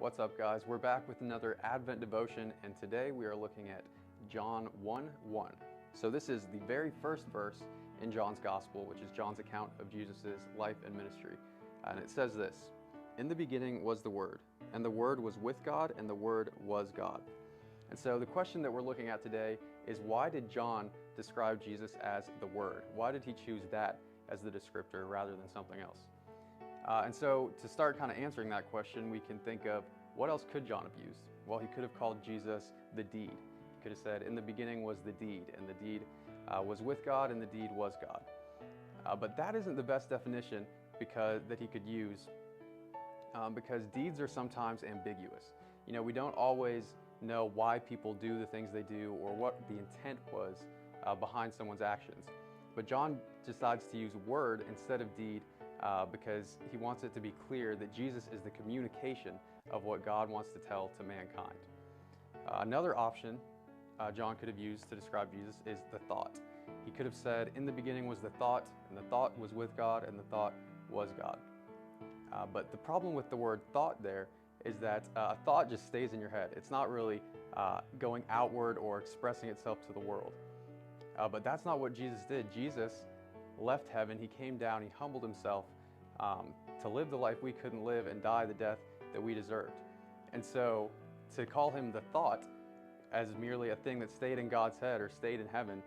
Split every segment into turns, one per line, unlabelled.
What's up, guys? We're back with another Advent devotion, and today we are looking at John 1:1. So this is the very first verse in John's Gospel, which is John's account of Jesus' life and ministry. And it says this: "In the beginning was the Word, and the Word was with God, and the Word was God." And so the question that we're looking at today is, why did John describe Jesus as the Word? Why did he choose that as the descriptor rather than something else? And so to start kind of answering that question, we can think of, what else could John have used? Well, he could have called Jesus the Deed. He could have said, in the beginning was the Deed, and the Deed was with God, and the Deed was God. But that isn't the best definition that he could use, because deeds are sometimes ambiguous. You know, we don't always know why people do the things they do or what the intent was behind someone's actions. But John decides to use word instead of deed because he wants it to be clear that Jesus is the communication of what God wants to tell to mankind. Another option John could have used to describe Jesus is the thought. He could have said, in the beginning was the thought, and the thought was with God, and the thought was God. But the problem with the word thought there is that a thought just stays in your head. It's not really going outward or expressing itself to the world. But that's not what Jesus did. Jesus left heaven, he came down, he humbled himself to live the life we couldn't live and die the death that we deserved. And so to call him the thought as merely a thing that stayed in God's head or stayed in heaven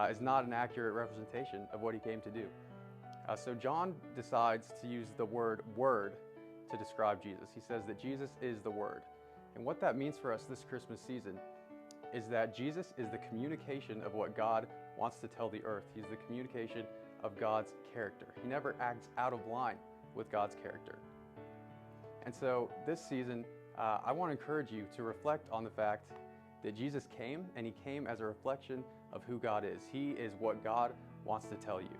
is not an accurate representation of what he came to do. So John decides to use the word to describe Jesus. He says that Jesus is the Word. And what that means for us this Christmas season is that Jesus is the communication of what God wants to tell the earth. He's the communication of God's character. He never acts out of line with God's character. And so this season, I want to encourage you to reflect on the fact that Jesus came, and he came as a reflection of who God is. He is what God wants to tell you.